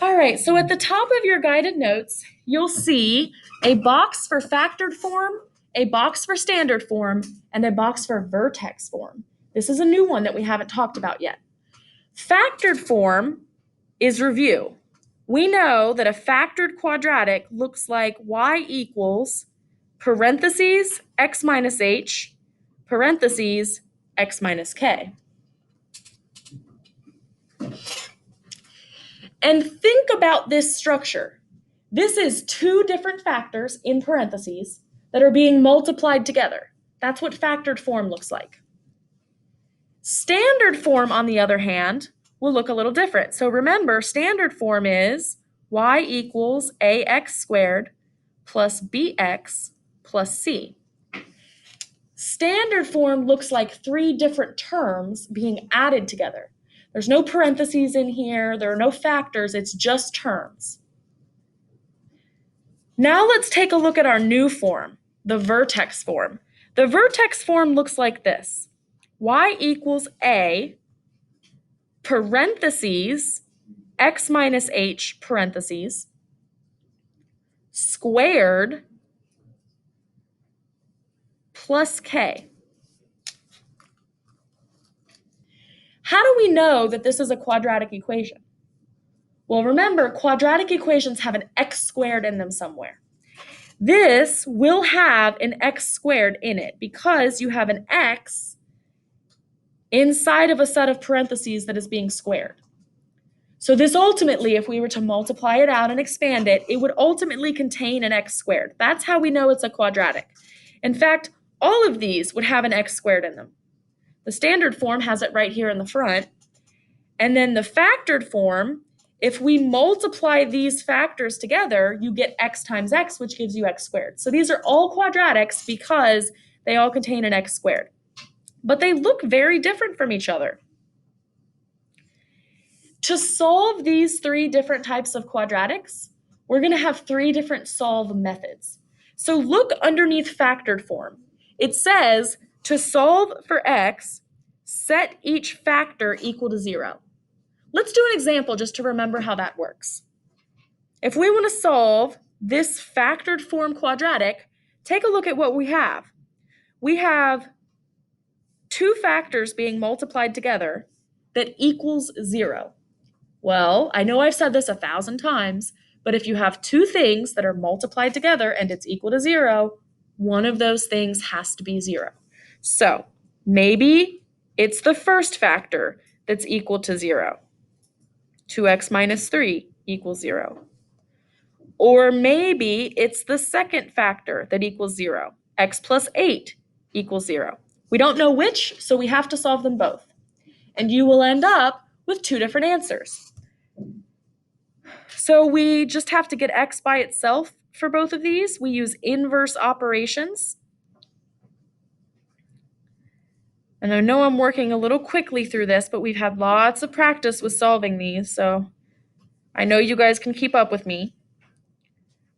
All right, so at the top of your guided notes, you'll see a box for factored form, a box for standard form, and a box for vertex form. This is a new one that we haven't talked about yet. Factored form is review. We know that a factored quadratic looks like y equals parentheses x minus h, parentheses x minus k. And think about this structure. This is two different factors in parentheses that are being multiplied together. That's what factored form looks like. Standard form, on the other hand, will look a little different. So remember, standard form is y equals ax squared plus bx plus c. Standard form looks like three different terms being added together. There's no parentheses in here, there are no factors, it's just terms. Now let's take a look at our new form, the vertex form. The vertex form looks like this. Y equals a parentheses x minus h parentheses squared plus k. How do we know that this is a quadratic equation? Well, remember, quadratic equations have an x squared in them somewhere. This will have an x squared in it because you have an x inside of a set of parentheses that is being squared. So this ultimately, if we were to multiply it out and expand it, it would ultimately contain an x squared. That's how we know it's a quadratic. In fact, all of these would have an x squared in them. The standard form has it right here in the front. And then the factored form, if we multiply these factors together, you get x times x, which gives you x squared. So these are all quadratics because they all contain an x squared. But they look very different from each other. To solve these three different types of quadratics, we're going to have three different solve methods. So look underneath factored form. It says to solve for x, set each factor equal to 0. Let's do an example just to remember how that works. If we want to solve this factored form quadratic, take a look at what we have. We have two factors being multiplied together that equals 0. Well, I know I've said this 1,000 times, but if you have two things that are multiplied together and it's equal to 0, one of those things has to be 0. So maybe it's the first factor that's equal to 0. 2x minus 3 equals 0. Or maybe it's the second factor that equals 0. X plus 8 equals 0. We don't know which, so we have to solve them both. And you will end up with two different answers. So we just have to get x by itself for both of these. We use inverse operations. And I know I'm working a little quickly through this, but we've had lots of practice with solving these, so I know you guys can keep up with me.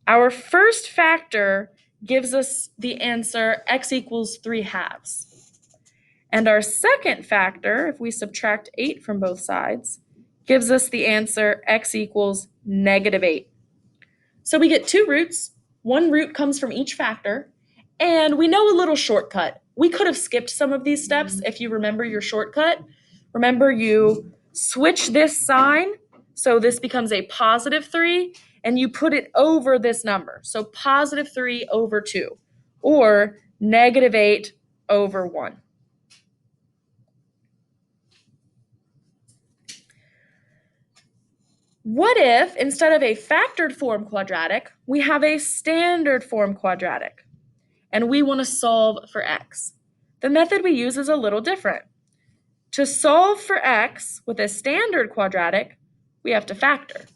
Our first factor gives us the answer x equals 3/2. And our second factor, if we subtract 8 from both sides, gives us the answer x equals -8. So we get two roots. One root comes from each factor, and we know a little shortcut. We could have skipped some of these steps if you remember your shortcut. Remember, you switch this sign, so this becomes a +3, and you put it over this number. So +3 over 2, or -8 over 1. What if, instead of a factored form quadratic, we have a standard form quadratic, and we want to solve for x? The method we use is a little different. To solve for x with a standard quadratic, we have to factor.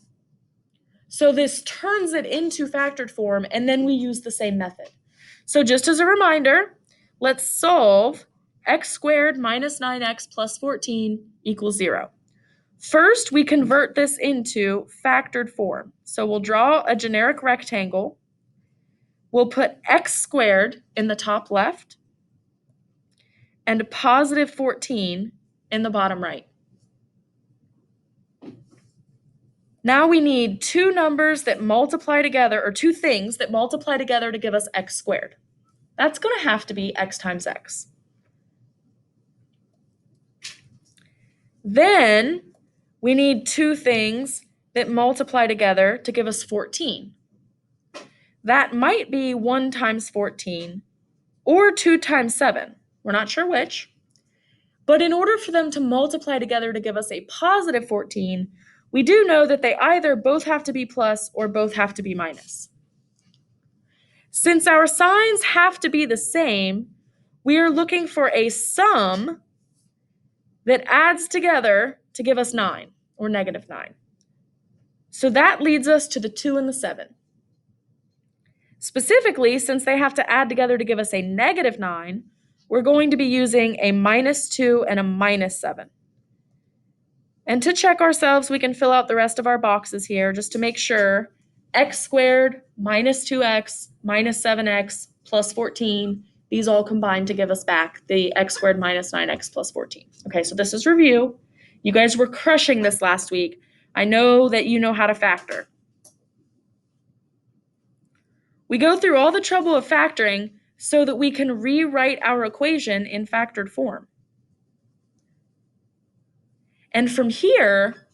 So this turns it into factored form, and then we use the same method. So just as a reminder, let's solve x squared minus 9x plus 14 equals 0. First, we convert this into factored form. So we'll draw a generic rectangle. We'll put x squared in the top left and +14 in the bottom right. Now we need two numbers that multiply together, or two things that multiply together to give us x squared. That's going to have to be x times x. Then we need two things that multiply together to give us 14. That might be 1 times 14 or 2 times 7. We're not sure which. But in order for them to multiply together to give us a positive 14, we do know that they either both have to be plus or both have to be minus. Since our signs have to be the same, we are looking for a sum that adds together to give us 9 or negative 9. So that leads us to the 2 and the 7. Specifically, since they have to add together to give us a negative 9, we're going to be using a minus 2 and a minus 7. And to check ourselves, we can fill out the rest of our boxes here just to make sure. X squared minus 2x minus 7x plus 14, these all combine to give us back the x squared minus 9x plus 14. Okay, so this is review. You guys were crushing this last week. I know that you know how to factor. We go through all the trouble of factoring so that we can rewrite our equation in factored form. And from here,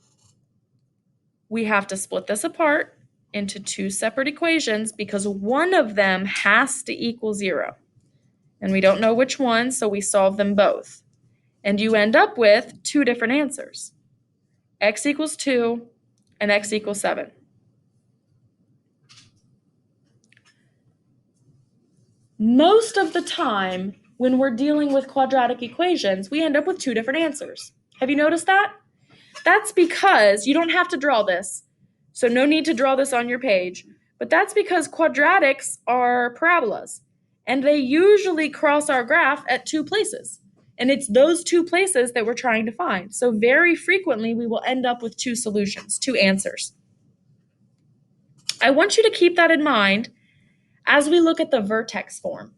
we have to split this apart into two separate equations because one of them has to equal 0. And we don't know which one, so we solve them both. And you end up with two different answers. X equals 2 and x equals 7. Most of the time, when we're dealing with quadratic equations, we end up with two different answers. Have you noticed that? That's because you don't have to draw this, so no need to draw this on your page, but that's because quadratics are parabolas, and they usually cross our graph at two places, and it's those two places that we're trying to find. So very frequently, we will end up with two solutions, two answers. I want you to keep that in mind as we look at the vertex form.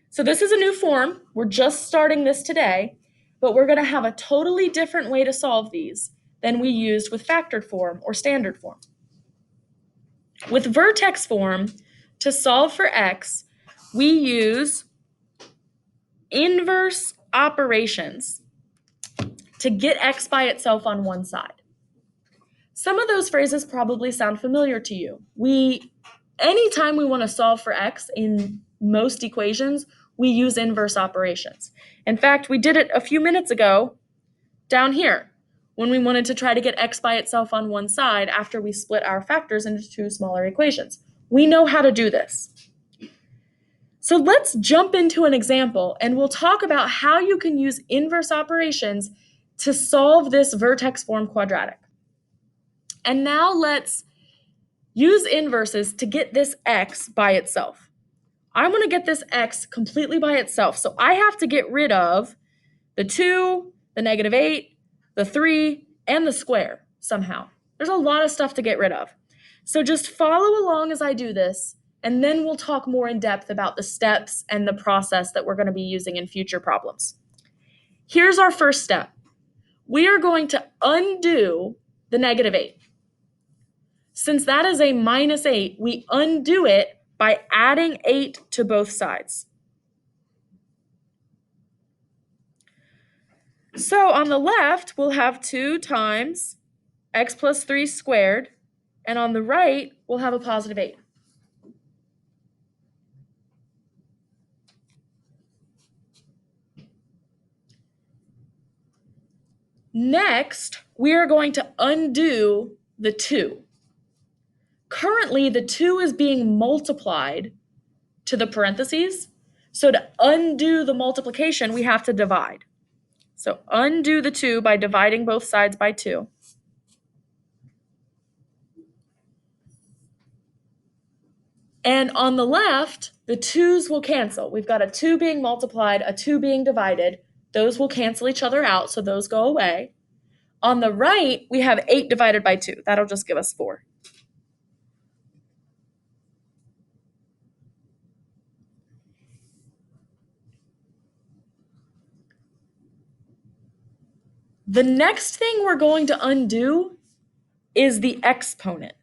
So this is a new form. We're just starting this today, but we're going to have a totally different way to solve these than we used with factored form or standard form. With vertex form, to solve for x, we use inverse operations to get x by itself on one side. Some of those phrases probably sound familiar to you. Anytime we want to solve for x in most equations, we use inverse operations. In fact, we did it a few minutes ago down here when we wanted to try to get x by itself on one side after we split our factors into two smaller equations. We know how to do this. So let's jump into an example and we'll talk about how you can use inverse operations to solve this vertex form quadratic. And now let's use inverses to get this x by itself. I want to get this x completely by itself, so I have to get rid of the 2, the negative 8, the 3, and the square somehow. There's a lot of stuff to get rid of. So just follow along as I do this, and then we'll talk more in depth about the steps and the process that we're going to be using in future problems. Here's our first step. We are going to undo the negative 8. Since that is a minus 8, we undo it by adding 8 to both sides. So on the left, we'll have 2 times x plus 3 squared, and on the right, we'll have a positive 8. Next, we are going to undo the 2. Currently, the 2 is being multiplied to the parentheses, so to undo the multiplication, we have to divide. So undo the 2 by dividing both sides by 2. And on the left, the 2's will cancel. We've got a 2 being multiplied, a 2 being divided. Those will cancel each other out, so those go away. On the right, we have 8 divided by 2. That'll just give us 4. The next thing we're going to undo is the exponent.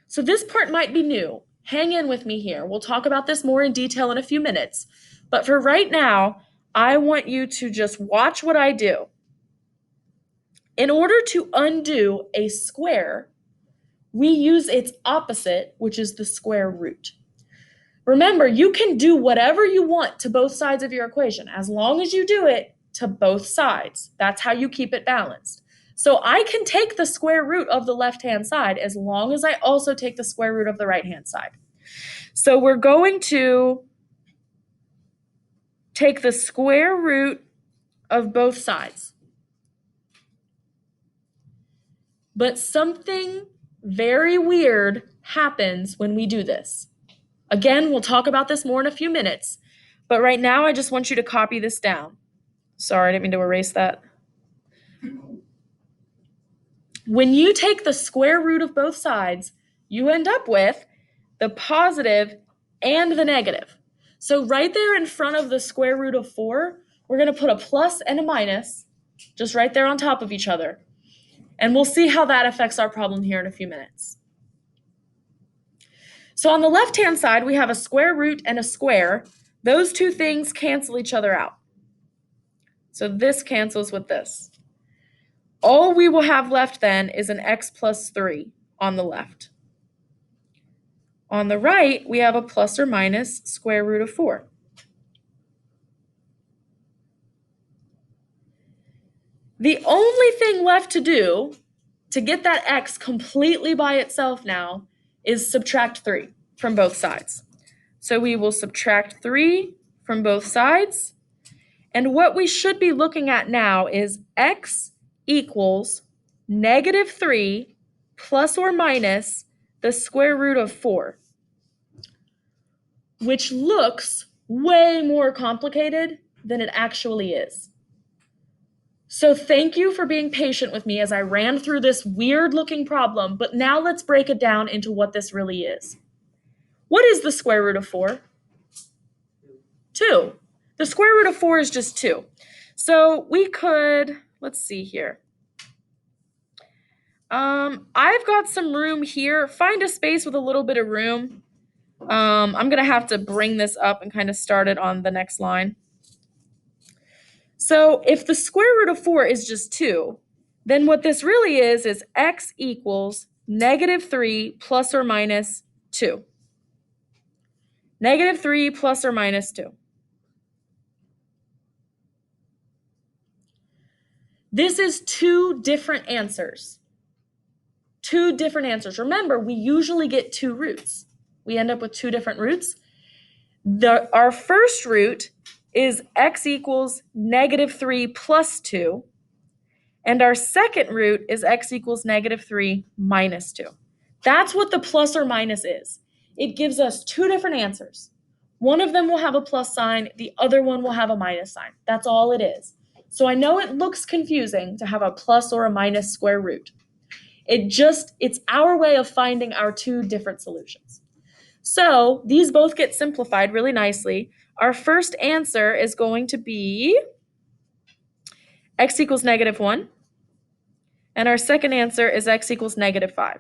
So this part might be new. Hang in with me here. We'll talk about this more in detail in a few minutes. But for right now, I want you to just watch what I do. In order to undo a square, we use its opposite, which is the square root. Remember, you can do whatever you want to both sides of your equation, as long as you do it to both sides. That's how you keep it balanced. So I can take the square root of the left-hand side as long as I also take the square root of the right-hand side. So we're going to take the square root of both sides. But something very weird happens when we do this. Again, we'll talk about this more in a few minutes, but right now I just want you to copy this down. Sorry, I didn't mean to erase that. When you take the square root of both sides, you end up with the positive and the negative. So right there in front of the square root of 4, we're going to put a plus and a minus, just right there on top of each other. And we'll see how that affects our problem here in a few minutes. So on the left-hand side, we have a square root and a square. Those two things cancel each other out. So this cancels with this. All we will have left then is an x plus 3 on the left. On the right, we have a plus or minus square root of 4. The only thing left to do to get that x completely by itself now is subtract 3 from both sides. So we will subtract 3 from both sides. And what we should be looking at now is x equals negative 3 plus or minus the square root of 4, which looks way more complicated than it actually is. So thank you for being patient with me as I ran through this weird looking problem, but now let's break it down into what this really is. What is the square root of 4? 2. The square root of 4 is just 2. So we could, let's see here. I've got some room here. Find a space with a little bit of room. I'm going to have to bring this up and kind of start it on the next line. So if the square root of 4 is just 2, then what this really is x equals negative 3 plus or minus 2. Negative 3 plus or minus 2. This is two different answers. Two different answers. Remember, we usually get two roots. We end up with two different roots. Our first root is x equals negative 3 plus 2. And our second root is x equals negative 3 minus 2. That's what the plus or minus is. It gives us two different answers. One of them will have a plus sign, the other one will have a minus sign. That's all it is. So I know it looks confusing to have a plus or a minus square root. It's our way of finding our two different solutions. So these both get simplified really nicely. Our first answer is going to be x equals negative 1. And our second answer is x equals negative 5.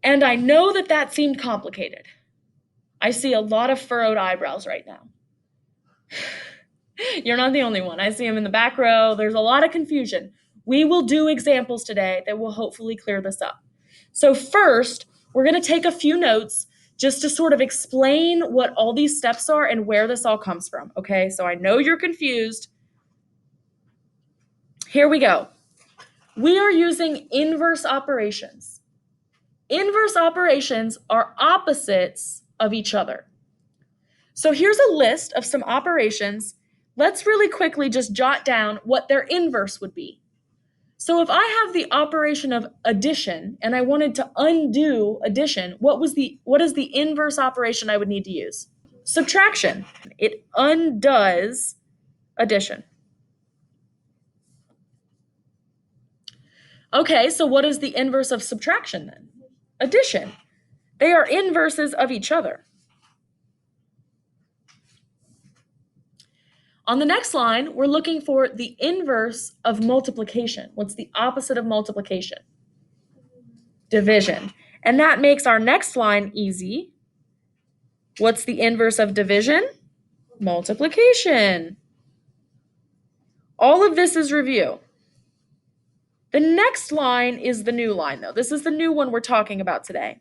And I know that seemed complicated. I see a lot of furrowed eyebrows right now. You're not the only one. I see them in the back row. There's a lot of confusion. We will do examples today that will hopefully clear this up. So first, we're going to take a few notes just to sort of explain what all these steps are and where this all comes from, okay? So I know you're confused. Here we go. We are using inverse operations. Inverse operations are opposites of each other. So here's a list of some operations. Let's really quickly just jot down what their inverse would be. So if I have the operation of addition and I wanted to undo addition, what is the inverse operation I would need to use? Subtraction. It undoes addition. Okay, so what is the inverse of subtraction then? Addition. They are inverses of each other. On the next line, we're looking for the inverse of multiplication. What's the opposite of multiplication? Division. And that makes our next line easy. What's the inverse of division? Multiplication. All of this is review. The next line is the new line, though. This is the new one we're talking about today.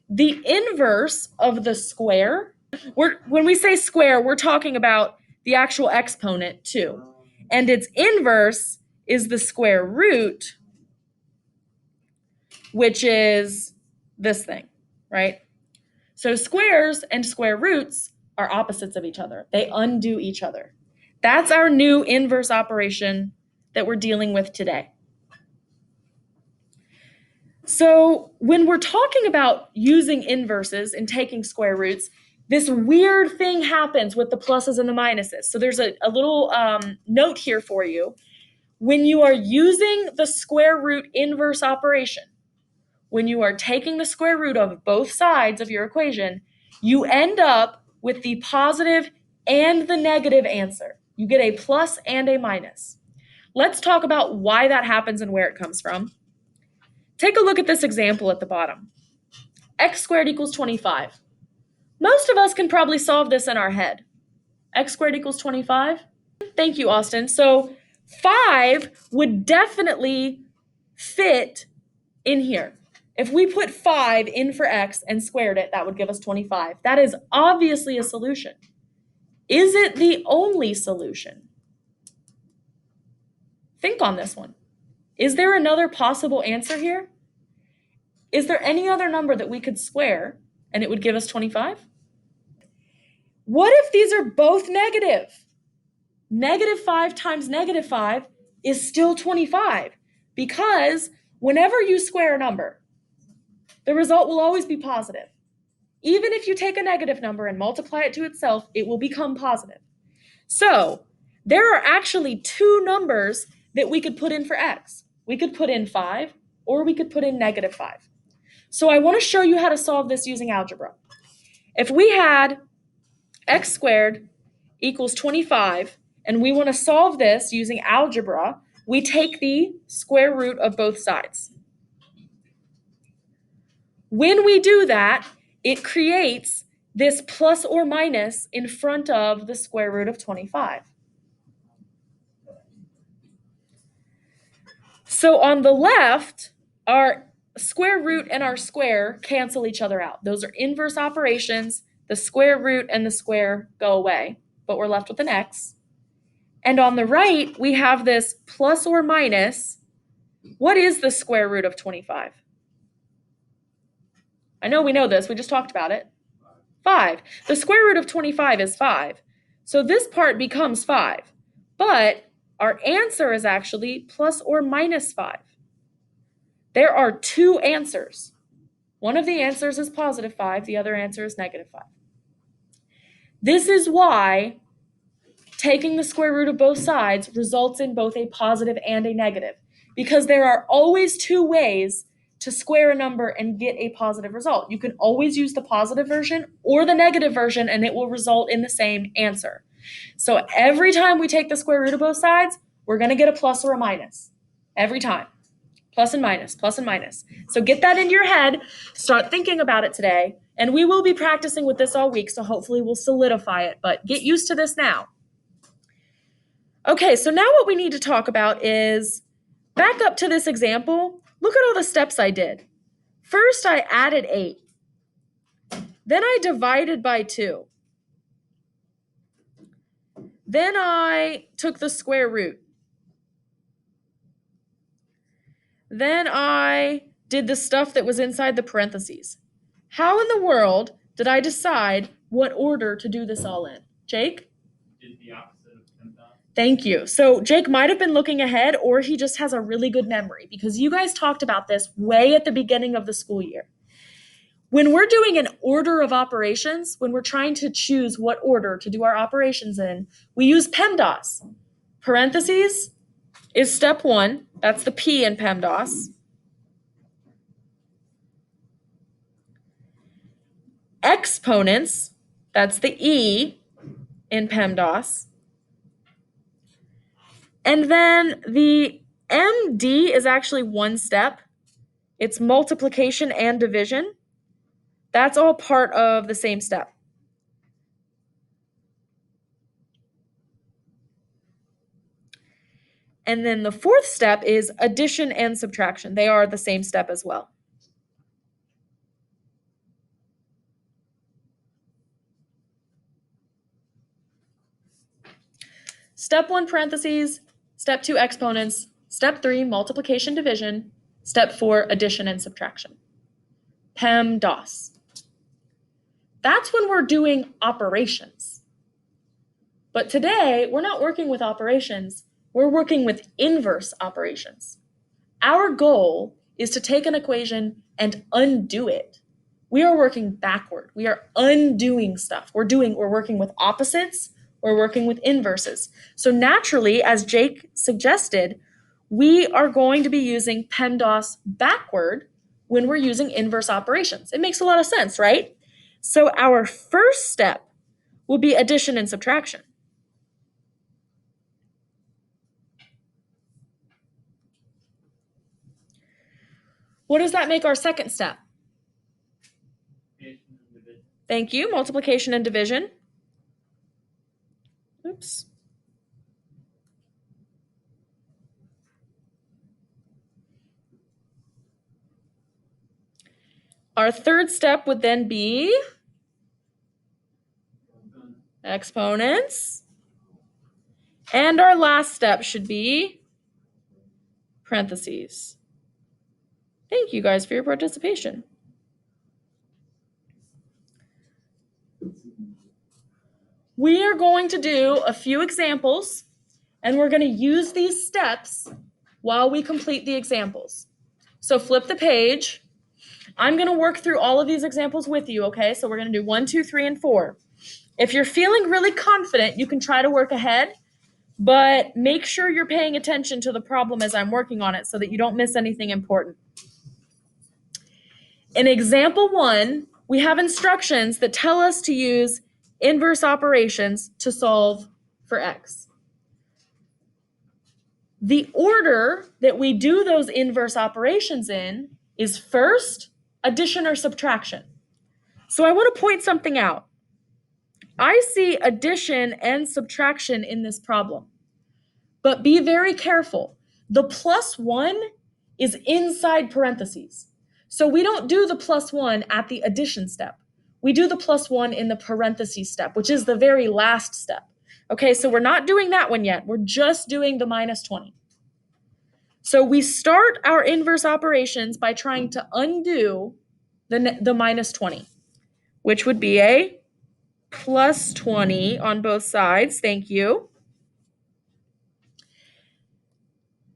The inverse of the square, when we say square, we're talking about the actual exponent too. And its inverse is the square root, which is this thing, right? So squares and square roots are opposites of each other. They undo each other. That's our new inverse operation that we're dealing with today. So when we're talking about using inverses and taking square roots, this weird thing happens with the pluses and the minuses. So there's a little note here for you. When you are using the square root inverse operation, when you are taking the square root of both sides of your equation, you end up with the positive and the negative answer. You get a plus and a minus. Let's talk about why that happens and where it comes from. Take a look at this example at the bottom. X squared equals 25. Most of us can probably solve this in our head. X squared equals 25. Thank you, Austin. So 5 would definitely fit in here. If we put 5 in for x and squared it, that would give us 25. That is obviously a solution. Is it the only solution? Think on this one. Is there another possible answer here? Is there any other number that we could square and it would give us 25? What if these are both negative? Negative 5 times negative 5 is still 25 because whenever you square a number, the result will always be positive. Even if you take a negative number and multiply it to itself, it will become positive. So there are actually two numbers that we could put in for x. We could put in 5 or we could put in negative 5. So I want to show you how to solve this using algebra. If we had x squared equals 25 and we want to solve this using algebra, we take the square root of both sides. When we do that, it creates this plus or minus in front of the square root of 25. So on the left, our square root and our square cancel each other out. Those are inverse operations. The square root and the square go away, but we're left with an x. And on the right, we have this plus or minus. What is the square root of 25? I know we know this. We just talked about it. 5. The square root of 25 is 5. So this part becomes 5. But our answer is actually plus or minus 5. There are two answers. One of the answers is positive 5. The other answer is negative 5. This is why taking the square root of both sides results in both a positive and a negative, because there are always two ways to square a number and get a positive result. You can always use the positive version or the negative version, and it will result in the same answer. So every time we take the square root of both sides, we're going to get a plus or a minus. Every time. Plus and minus, plus and minus. So get that into your head. Start thinking about it today. And we will be practicing with this all week, so hopefully we'll solidify it. But get used to this now. Okay, so now what we need to talk about is back up to this example. Look at all the steps I did. First, I added 8. Then I divided by 2. Then I took the square root. Then I did the stuff that was inside the parentheses. How in the world did I decide what order to do this all in? Jake? Did the opposite of PEMDAS. Thank you. So Jake might have been looking ahead, or he just has a really good memory, because you guys talked about this way at the beginning of the school year. When we're doing an order of operations, when we're trying to choose what order to do our operations in, we use PEMDAS. Parentheses is step 1. That's the P in PEMDAS. Exponents, that's the E in PEMDAS. And then the MD is actually one step. It's multiplication and division. That's all part of the same step. And then the fourth step is addition and subtraction. They are the same step as well. Step 1, parentheses. Step 2, exponents. Step 3, multiplication, division. Step 4, addition and subtraction. PEMDAS. That's when we're doing operations. But today, we're not working with operations. We're working with inverse operations. Our goal is to take an equation and undo it. We are working backward. We are undoing stuff. We're working with opposites. We're working with inverses. So naturally, as Jake suggested, we are going to be using PEMDAS backward when we're using inverse operations. It makes a lot of sense, right? So our first step will be addition and subtraction. What does that make our second step? Thank you, multiplication and division. Oops. Our third step would then be exponents. And our last step should be parentheses. Thank you guys for your participation. We are going to do a few examples, and we're going to use these steps while we complete the examples. So flip the page. I'm going to work through all of these examples with you, okay? So we're going to do 1, 2, 3, and 4. If you're feeling really confident, you can try to work ahead, but make sure you're paying attention to the problem as I'm working on it so that you don't miss anything important. In example 1, we have instructions that tell us to use inverse operations to solve for x. The order that we do those inverse operations in is first addition or subtraction. So I want to point something out. I see addition and subtraction in this problem, but be very careful. The +1 is inside parentheses. So we don't do the +1 at the addition step. We do the +1 in the parentheses step, which is the very last step. Okay, so we're not doing that one yet. We're just doing the -20. So we start our inverse operations by trying to undo the -20, which would be a +20 on both sides. Thank you.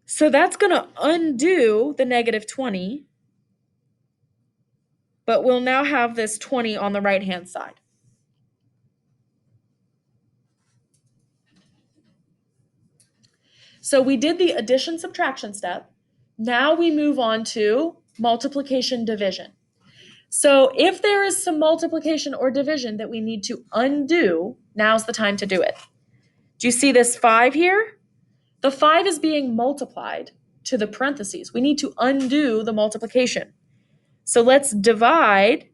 So that's going to undo the -20, but we'll now have this 20 on the right-hand side. So we did the addition subtraction step. Now we move on to multiplication division. So if there is some multiplication or division that we need to undo, now's the time to do it. Do you see this 5 here? The 5 is being multiplied to the parentheses. We need to undo the multiplication. So let's divide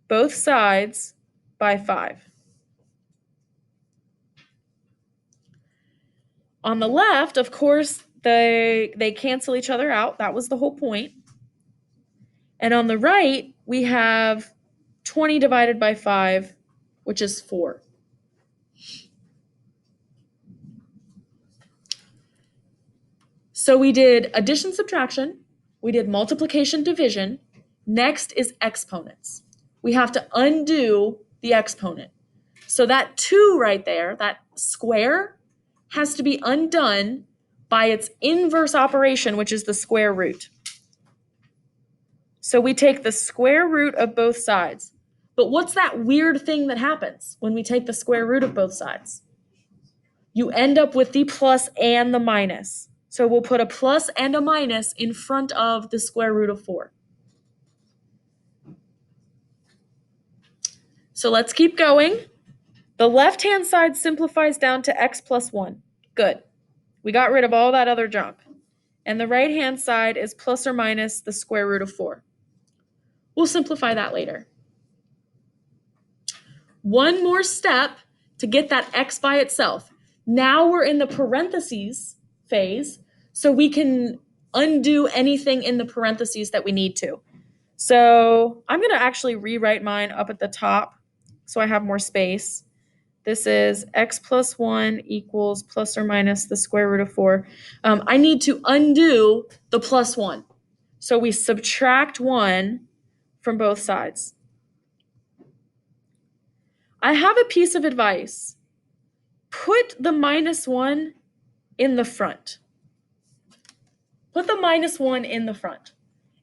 both sides by 5. On the left, of course, they cancel each other out. That was the whole point. And on the right, we have 20 divided by 5, which is 4. So we did addition, subtraction. We did multiplication, division. Next is exponents. We have to undo the exponent. So that 2 right there, that square, has to be undone by its inverse operation, which is the square root. So we take the square root of both sides. But what's that weird thing that happens when we take the square root of both sides? You end up with the plus and the minus. So we'll put a plus and a minus in front of the square root of 4. So let's keep going. The left-hand side simplifies down to x plus 1. Good. We got rid of all that other junk. And the right-hand side is plus or minus the square root of 4. We'll simplify that later. One more step to get that x by itself. Now we're in the parentheses phase, so we can undo anything in the parentheses that we need to. So I'm going to actually rewrite mine up at the top so I have more space. This is x plus 1 equals plus or minus the square root of 4. I need to undo the plus 1. So we subtract 1 from both sides. I have a piece of advice. Put the minus 1 in the front. Put the minus 1 in the front.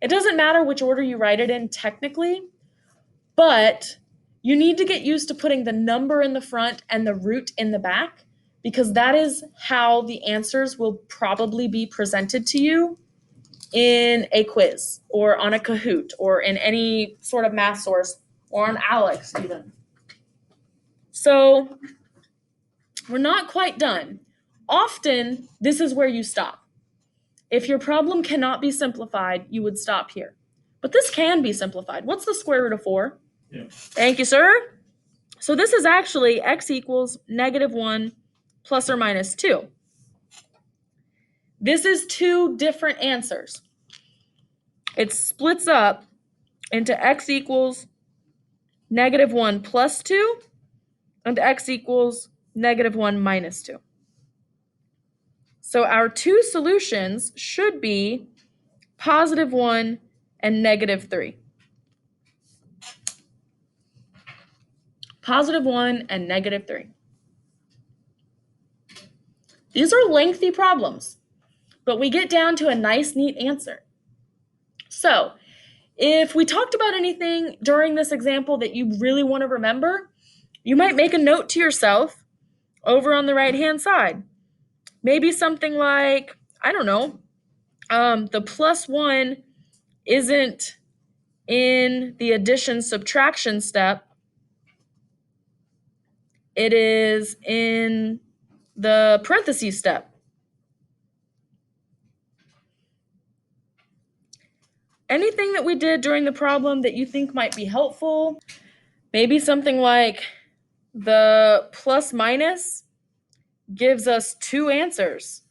It doesn't matter which order you write it in technically, but you need to get used to putting the number in the front and the root in the back, because that is how the answers will probably be presented to you in a quiz or on a Kahoot or in any sort of math source or on Alex even. So we're not quite done. Often, this is where you stop. If your problem cannot be simplified, you would stop here. But this can be simplified. What's the square root of 4? Yeah. Thank you, sir. So this is actually x equals negative 1 plus or minus 2. This is two different answers. It splits up into x equals negative 1 plus 2 and x equals negative 1 minus 2. So our two solutions should be positive 1 and negative 3. Positive 1 and negative 3. These are lengthy problems, but we get down to a nice, neat answer. So if we talked about anything during this example that you really want to remember, you might make a note to yourself over on the right-hand side. Maybe something like, I don't know, the plus 1 isn't in the addition subtraction step. It is in the parentheses step. Anything that we did during the problem that you think might be helpful, maybe something like the plus minus gives us two answers.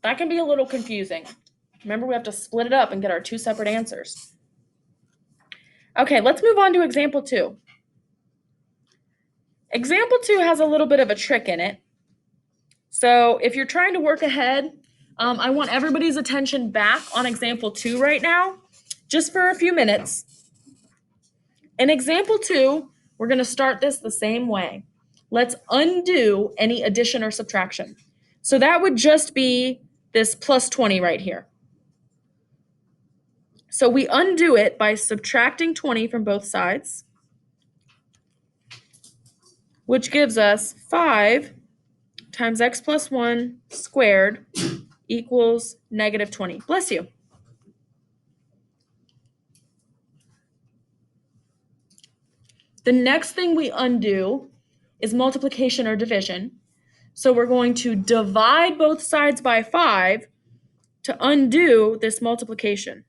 That can be a little confusing. Remember, we have to split it up and get our two separate answers. Okay, let's move on to example 2. Example 2 has a little bit of a trick in it. So if you're trying to work ahead, I want everybody's attention back on example 2 right now, just for a few minutes. In example 2, we're going to start this the same way. Let's undo any addition or subtraction. So that would just be this plus 20 right here. So we undo it by subtracting 20 from both sides, which gives us 5 times x plus 1 squared equals negative 20. Bless you. The next thing we undo is multiplication or division. So we're going to divide both sides by 5 to undo this multiplication.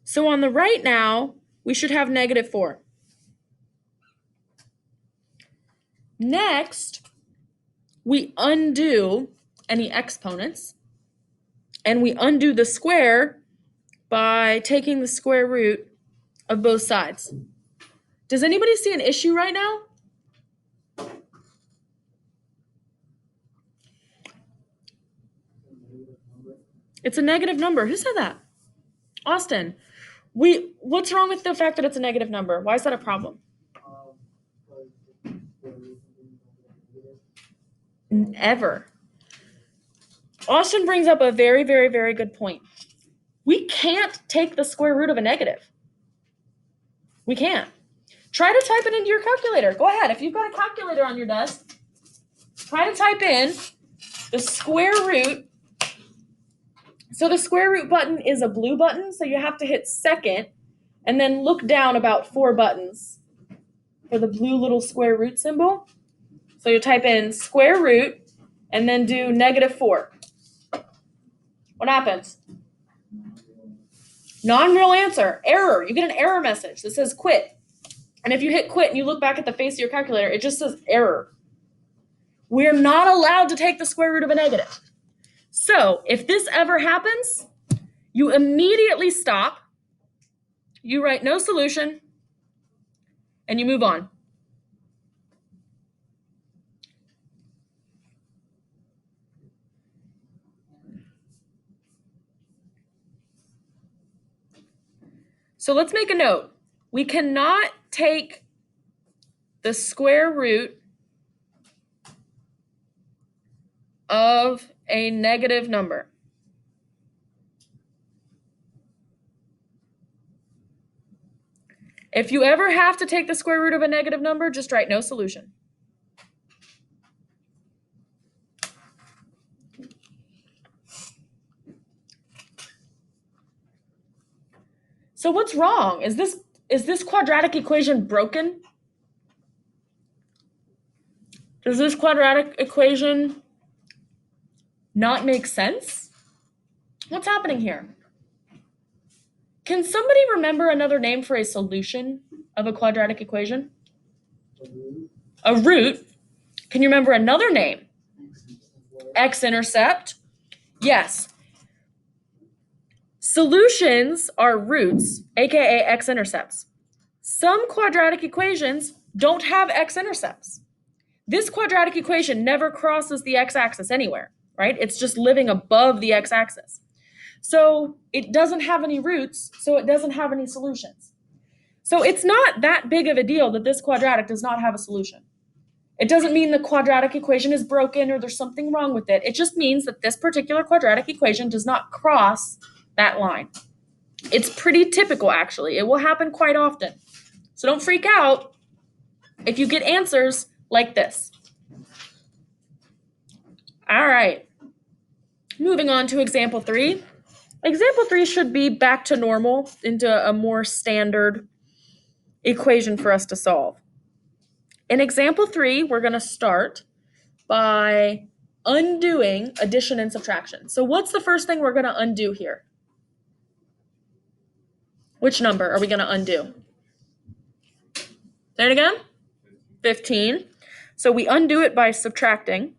So on the right now, we should have negative 4. Next, we undo any exponents, and we undo the square by taking the square root of both sides. Does anybody see an issue right now? It's a negative number. Who said that? Austin. What's wrong with the fact that it's a negative number? Why is that a problem? Ever. Austin brings up a very, very, very good point. We can't take the square root of a negative. We can't. Try to type it into your calculator. Go ahead. If you've got a calculator on your desk, try to type in the square root So the square root button is a blue button, so you have to hit second and then look down about 4 buttons for the blue little square root symbol. So you type in square root and then do -4. What happens? Non-real answer, error. You get an error message that says quit. And if you hit quit and you look back at the face of your calculator, it just says error. We're not allowed to take the square root of a negative. So if this ever happens, you immediately stop, you write no solution, and you move on. So let's make a note. We cannot take the square root of a negative number. If you ever have to take the square root of a negative number, just write no solution. So what's wrong? Is this quadratic equation broken? Does this quadratic equation not make sense? What's happening here? Can somebody remember another name for a solution of a quadratic equation? A root. Can you remember another name? X-intercept. Yes. Solutions are roots, aka x-intercepts. Some quadratic equations don't have x-intercepts. This quadratic equation never crosses the x-axis anywhere, right? It's just living above the x-axis. So it doesn't have any roots, so it doesn't have any solutions. So it's not that big of a deal that this quadratic does not have a solution. It doesn't mean the quadratic equation is broken or there's something wrong with it. It just means that this particular quadratic equation does not cross that line. It's pretty typical, actually. It will happen quite often. So don't freak out if you get answers like this. All right. Moving on to example 3. Example 3 should be back to normal, into a more standard equation for us to solve. In example 3, we're going to start by undoing addition and subtraction. So what's the first thing we're going to undo here? Which number are we going to undo? Say it again? 15. So we undo it by subtracting.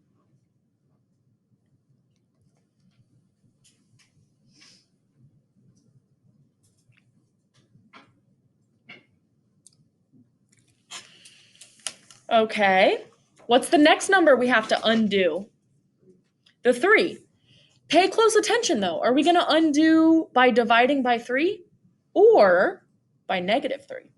Okay. What's the next number we have to undo? The 3. Pay close attention, though. Are we going to undo by dividing by 3 or by -3?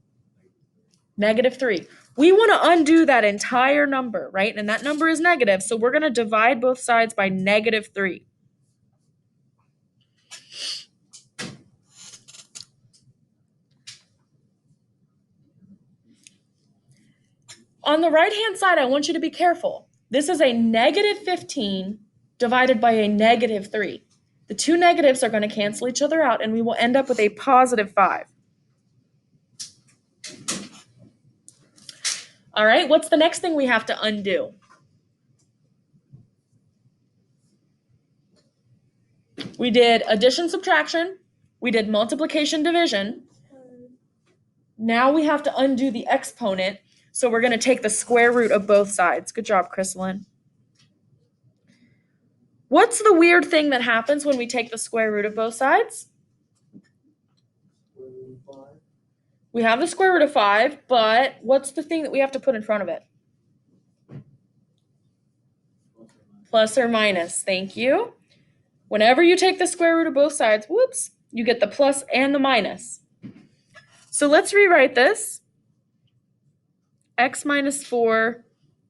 -3. We want to undo that entire number, right? And that number is negative, so we're going to divide both sides by -3. On the right-hand side, I want you to be careful. This is a -15 divided by a -3. The two negatives are going to cancel each other out, and we will end up with a +5. All right, what's the next thing we have to undo? We did addition, subtraction. We did multiplication, division. Now we have to undo the exponent, so we're going to take the square root of both sides. Good job, Chrysalin. What's the weird thing that happens when we take the square root of both sides? We have the square root of 5, but what's the thing that we have to put in front of it? Plus or minus. Thank you. Whenever you take the square root of both sides, whoops, you get the plus and the minus. So let's rewrite this. X minus 4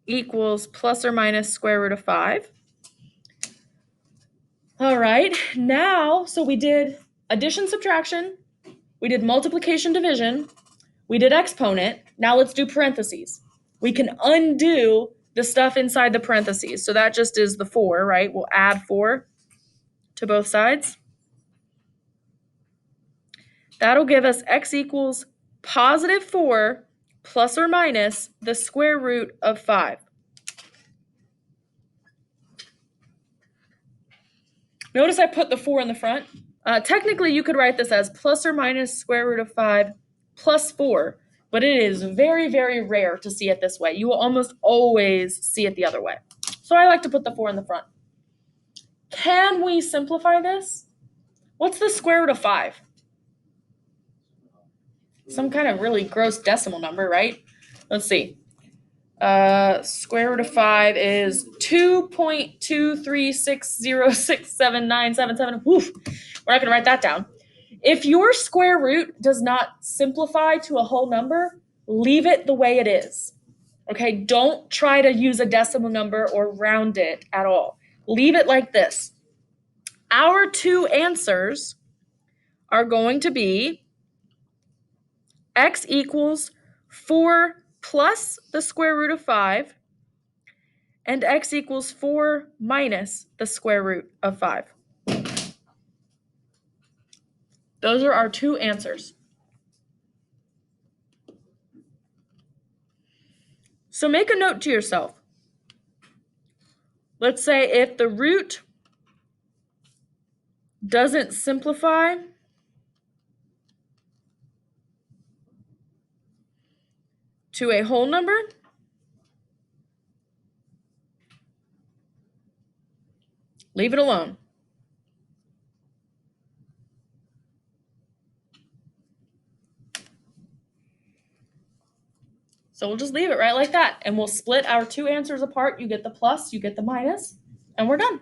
equals plus or minus square root of 5. All right, now, so we did addition, subtraction. We did multiplication, division. We did exponent. Now let's do parentheses. We can undo the stuff inside the parentheses. So that just is the 4, right? We'll add 4 to both sides. That'll give us x equals positive 4 plus or minus the square root of 5. Notice I put the 4 in the front. Technically, you could write this as plus or minus square root of 5 plus 4, but it is very, very rare to see it this way. You will almost always see it the other way. So I like to put the 4 in the front. Can we simplify this? What's the square root of 5? Some kind of really gross decimal number, right? Let's see. Square root of 5 is 2.236067977. Woof. We're not going to write that down. If your square root does not simplify to a whole number, leave it the way it is. Okay, don't try to use a decimal number or round it at all. Leave it like this. Our two answers are going to be x equals 4 plus the square root of 5 and x equals 4 minus the square root of 5. Those are our two answers. So make a note to yourself. Let's say if the root doesn't simplify to a whole number, leave it alone. So we'll just leave it right like that, and we'll split our two answers apart. You get the plus, you get the minus, and we're done.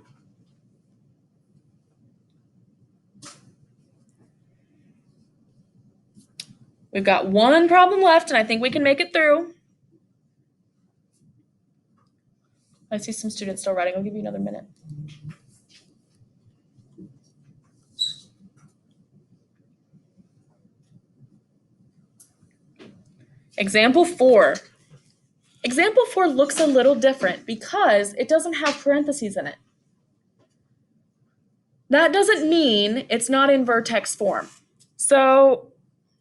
We've got one problem left, and I think we can make it through. I see some students still writing. I'll give you another minute. Example 4. Example 4 looks a little different because it doesn't have parentheses in it. That doesn't mean it's not in vertex form. So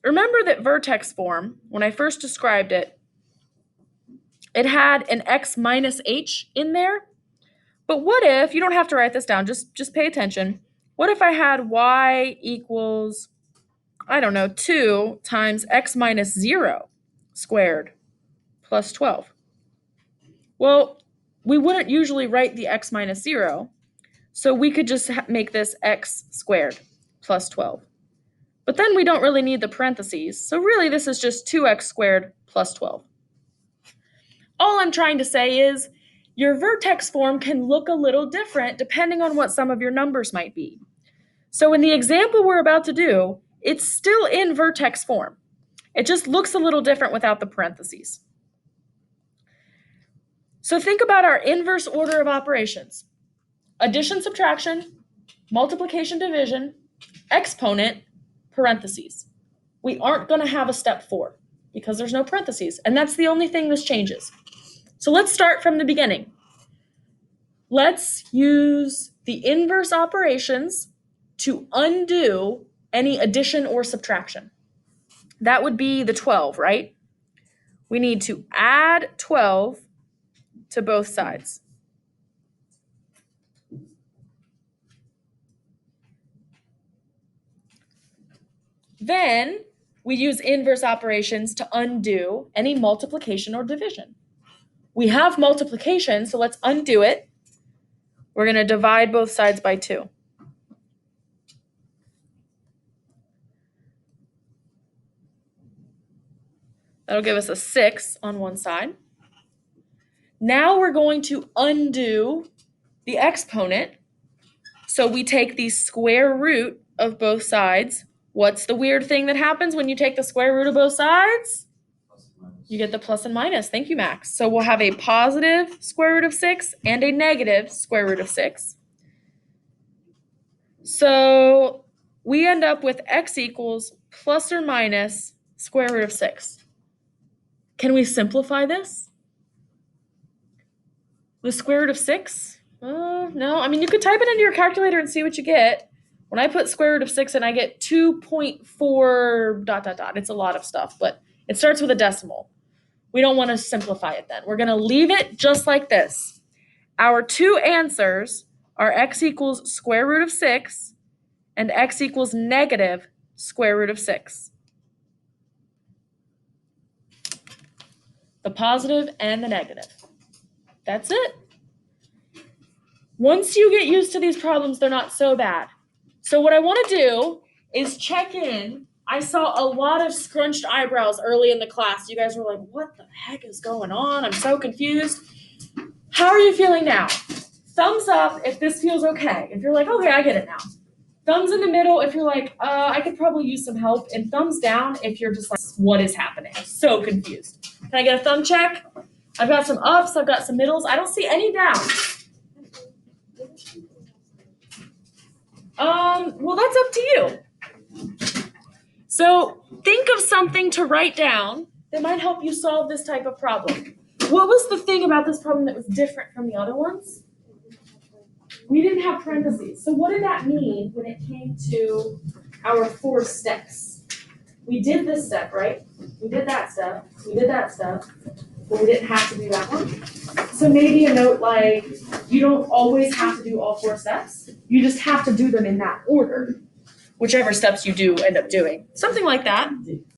remember that vertex form, when I first described it, it had an x minus h in there. But what if, you don't have to write this down, just pay attention. What if I had y equals, 2 times x minus 0 squared plus 12? Well, we wouldn't usually write the x minus 0, so we could just make this x squared plus 12. But then we don't really need the parentheses, so really this is just 2x squared plus 12. All I'm trying to say is your vertex form can look a little different depending on what some of your numbers might be. So in the example we're about to do, it's still in vertex form. It just looks a little different without the parentheses. So think about our inverse order of operations. Addition, subtraction, multiplication, division, exponent, parentheses. We aren't going to have a step 4 because there's no parentheses, and that's the only thing this changes. So let's start from the beginning. Let's use the inverse operations to undo any addition or subtraction. That would be the 12, right? We need to add 12 to both sides. Then we use inverse operations to undo any multiplication or division. We have multiplication, so let's undo it. We're going to divide both sides by 2. That'll give us a 6 on one side. Now we're going to undo the exponent. So we take the square root of both sides. What's the weird thing that happens when you take the square root of both sides? You get the plus and minus. Thank you, Max. So we'll have a positive square root of 6 and a negative square root of 6. So we end up with x equals plus or minus square root of 6. Can we simplify this? The square root of 6? No, I mean, you could type it into your calculator and see what you get. When I put square root of 6 and I get 2.4 dot dot dot, it's a lot of stuff, but it starts with a decimal. We don't want to simplify it then. We're going to leave it just like this. Our two answers are x equals square root of 6 and x equals negative square root of 6. The positive and the negative. That's it. Once you get used to these problems, they're not so bad. So what I want to do is check in. I saw a lot of scrunched eyebrows early in the class. You guys were like, what the heck is going on? I'm so confused. How are you feeling now? Thumbs up if this feels okay. If you're like, okay, I get it now. Thumbs in the middle if you're like, I could probably use some help. And thumbs down if you're just like, what is happening? I'm so confused. Can I get a thumb check? I've got some ups. I've got some middles. I don't see any downs. Well, that's up to you. So think of something to write down that might help you solve this type of problem. What was the thing about this problem that was different from the other ones? We didn't have parentheses. So what did that mean when it came to our 4 steps? We did this step, right? We did that step. We did that step. But we didn't have to do that one. So maybe a note like, you don't always have to do all 4 steps. You just have to do them in that order, whichever steps you do end up doing. Something like that.